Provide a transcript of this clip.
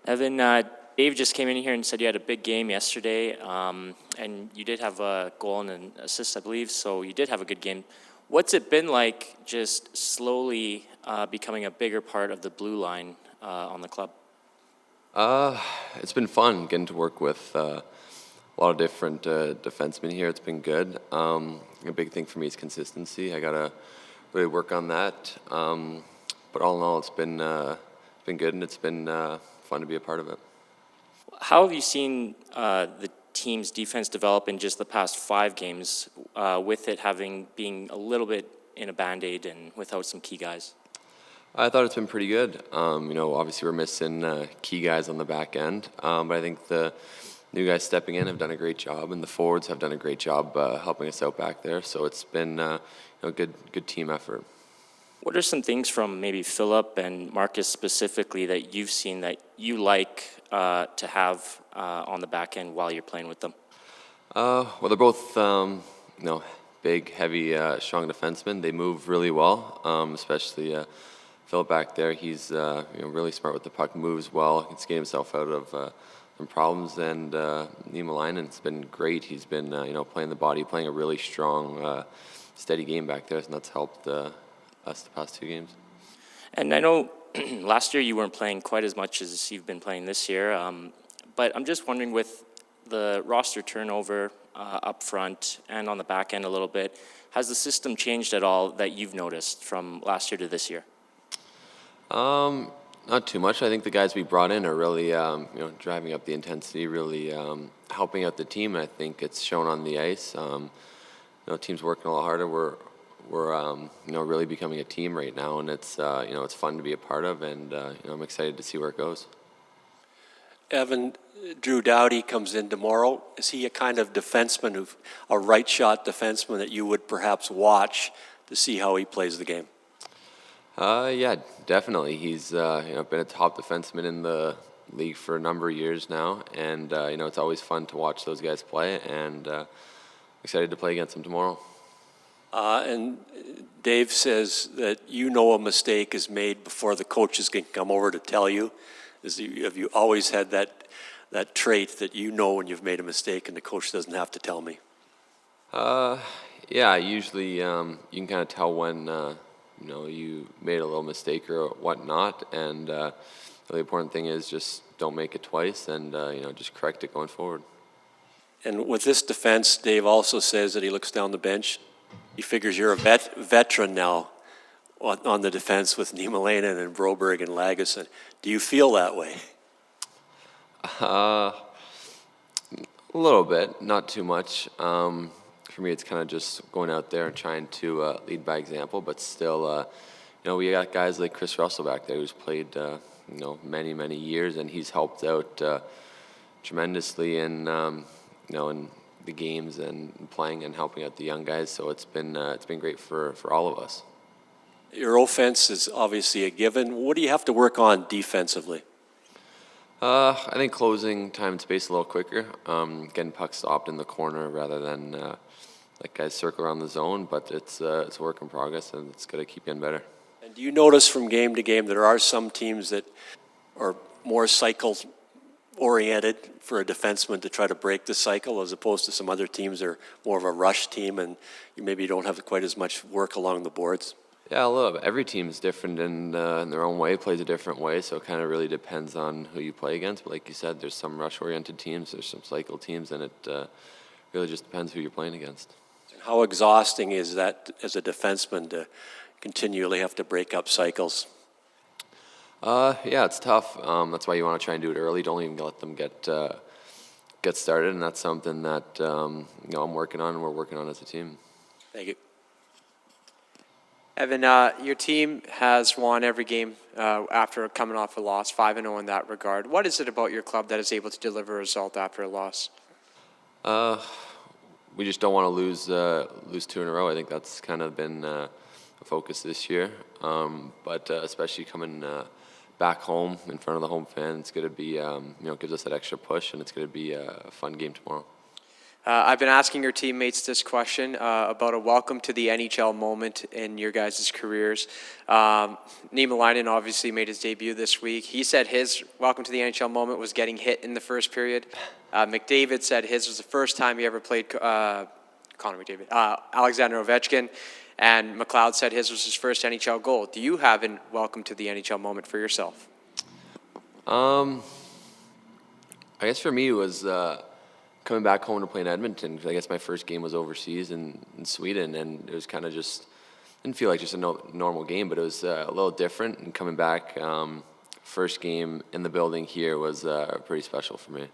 Evan, Dave just came in here and said you had a big game yesterday, and you did have a goal and an assist, I believe, so you did have a good game. What's it been like just slowly becoming a bigger part of the blue line on the club? It's been fun getting to work with a lot of different defensemen here. It's been good. A big thing for me is consistency. I gotta really work on that. But all in all, it's been good, and it's been fun to be a part of it. How have you seen the team's defense develop in just the past 5 games, with it being a little bit in a Band-Aid and without some key guys? I thought it's been pretty good. Obviously we're missing key guys on the back end, but I think the new guys stepping in have done a great job, and the forwards have done a great job helping us out back there. So it's been a good team effort. What are some things from maybe Philip and Marcus specifically that you've seen that you like to have on the back end while you're playing with them? Well, they're both big, heavy, strong defensemen. They move really well, especially Philip back there. He's really smart with the puck, moves well, can skate himself out of some problems. And Niemelainen's been great. He's been playing the body, playing a really strong, steady game back there, and that's helped us the past 2 games. And I know last year you weren't playing quite as much as you've been playing this year, but I'm just wondering, with the roster turnover up front and on the back end a little bit, has the system changed at all that you've noticed from last year to this year? Not too much. I think the guys we brought in are really driving up the intensity, really helping out the team, and I think it's shown on the ice. Team's working a lot harder. We're really becoming a team right now, and it's it's fun to be a part of, and I'm excited to see where it goes. Evan, Drew Doughty comes in tomorrow. Is he a kind of defenseman, a right shot defenseman that you would perhaps watch to see how he plays the game? Yeah, definitely. He's been a top defenseman in the league for a number of years now, and it's always fun to watch those guys play, and excited to play against them tomorrow. And Dave says that a mistake is made before the coaches can come over to tell you. Have you always had that trait that when you've made a mistake and the coach doesn't have to tell me? Yeah, usually you can kind of tell when you made a little mistake or whatnot, and the important thing is just don't make it twice, and just correct it going forward. And with this defense, Dave also says that he looks down the bench. He figures you're a veteran now on the defense with Niemelainen and Broberg and Lagesson. Do you feel that way? A little bit, not too much. For me, it's kind of just going out there and trying to lead by example, but still, we got guys like Chris Russell back there who's played, many, many years, and he's helped out tremendously in the games and playing and helping out the young guys. So it's been great for all of us. Your offense is obviously a given. What do you have to work on defensively? I think closing time and space a little quicker, getting pucks stopped in the corner rather than let guys circle around the zone. But it's a work in progress, and it's got to keep getting better. And do you notice from game to game that there are some teams that are more cycle oriented for a defenseman to try to break the cycle, as opposed to some other teams that are more of a rush team and you maybe don't have quite as much work along the boards? Yeah, a little bit. Every team is different in their own way, plays a different way, so it kind of really depends on who you play against. But like you said, there's some rush-oriented teams, there's some cycle teams, and it really just depends who you're playing against. And how exhausting is that as a defenseman to continually have to break up cycles? Yeah, it's tough. That's why you want to try and do it early. Don't even let them get started, and that's something that I'm working on and we're working on as a team. Thank you. Evan, your team has won every game after coming off a loss, 5-0 in that regard. What is it about your club that is able to deliver a result after a loss? We just don't want to lose 2 in a row. I think that's kind of been a focus this year. But especially coming back home in front of the home fans, it's going to be, gives us that extra push, and it's going to be a fun game tomorrow. I've been asking your teammates this question about a welcome to the NHL moment in your guys' careers. Niemelainen obviously made his debut this week. He said his welcome to the NHL moment was getting hit in the first period. McDavid said his was the first time he ever played Connor McDavid, Alexander Ovechkin. And McLeod said his was his first NHL goal. Do you have a welcome to the NHL moment for yourself? I guess for me it was coming back home to play in Edmonton. I guess my first game was overseas in Sweden, and it was kind of just, didn't feel like just a normal game, but it was a little different. And coming back, first game in the building here was pretty special for me.